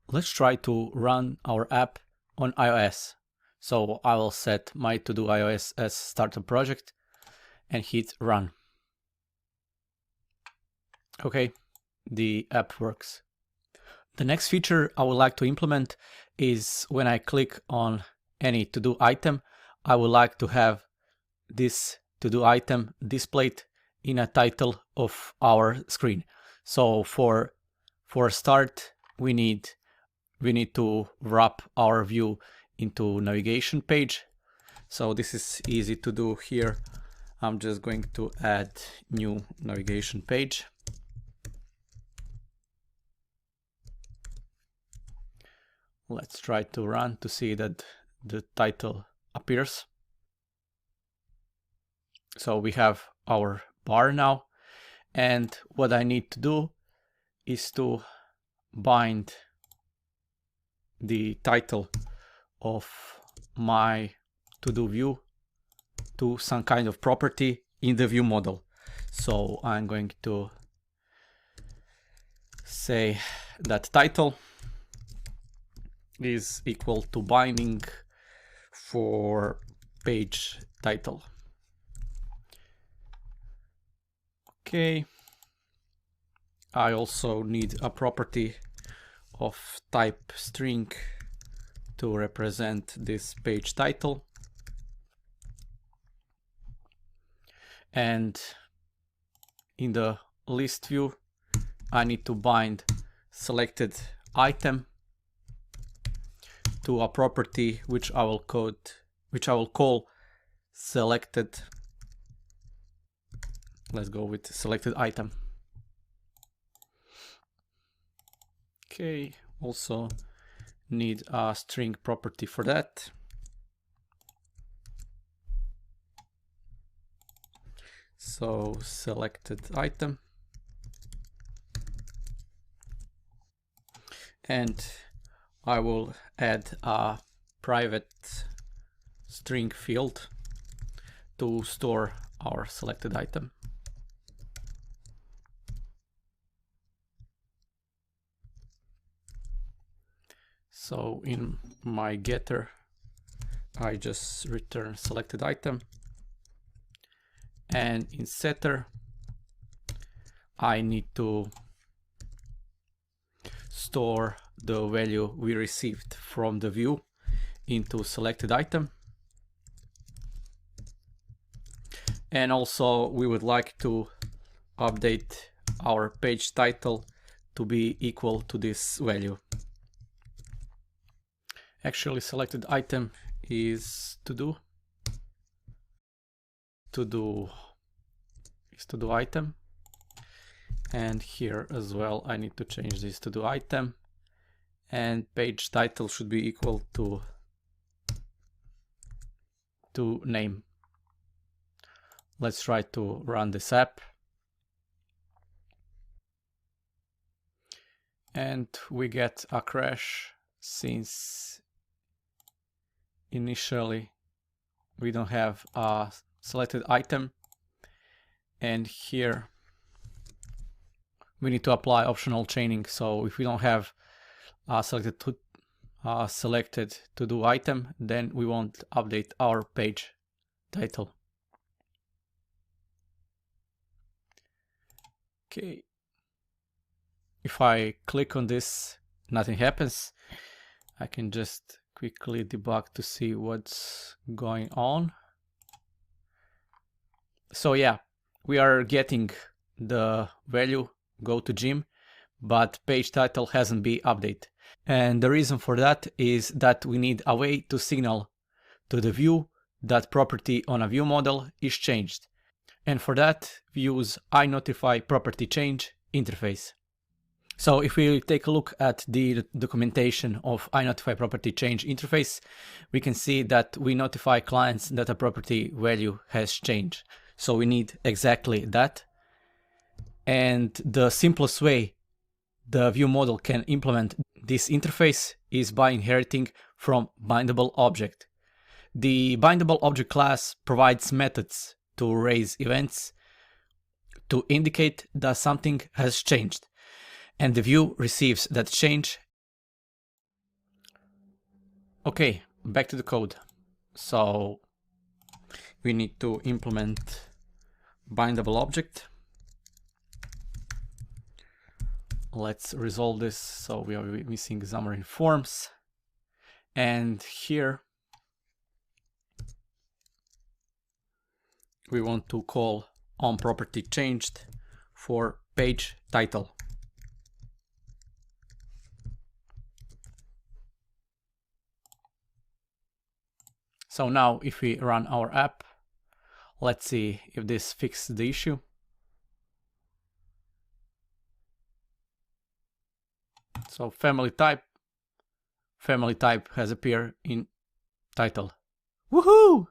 Let's try to run our app on iOS. So I will set my to-do iOS as starter project and hit run. Okay, the app works. The next feature I would like to implement is when I click on any to-do item, I would like to have this to-do item displayed in a title of our screen. So for a start, we need to wrap our view into navigation page. So this is easy to do here. I'm just going to add new navigation page. Let's try to run to see that the title appears. So we have our bar now, and what I need to do is to bind the title of my to-do view to some kind of property in the view model. So I'm going to say that title is equal to binding for page title. Okay. I also need a property of type string to represent this page title. And in the list view, I need to bind selected item to a property which I will call selected. Let's go with selected item. Okay, also need a string property for that. So selected item. And I will add a private string field to store our selected item. So in my getter, I just return selected item. And in setter, I need to store the value we received from the view into selected item. And also we would like to update our page title to be equal to this value. Actually, selected item is to-do item. And here as well, I need to change this to-do item, and page title should be equal to name. Let's try to run this app. And we get a crash since initially we don't have a selected item. And here we need to apply optional chaining. So if we don't have a selected to-do item, then we won't update our page title. Okay. If I click on this, nothing happens. I can just quickly debug to see what's going on. So yeah, we are getting the value go to gym, but page title hasn't been updated. And the reason for that is that we need a way to signal to the view that property on a view model is changed. And for that, we use iNotify property change interface. So if we take a look at the documentation of iNotify property change interface, we can see that we notify clients that a property value has changed. So we need exactly that. And the simplest way the view model can implement this interface is by inheriting from bindable object. The bindable object class provides methods to raise events to indicate that something has changed, and the view receives that change Okay, back to the code. So we need to implement bindable object. Let's resolve this. So we are missing Xamarin Forms. And here we want to call onPropertyChanged for page title. So now if we run our app, let's see if this fixes the issue. So family type has appeared in title. Woohoo!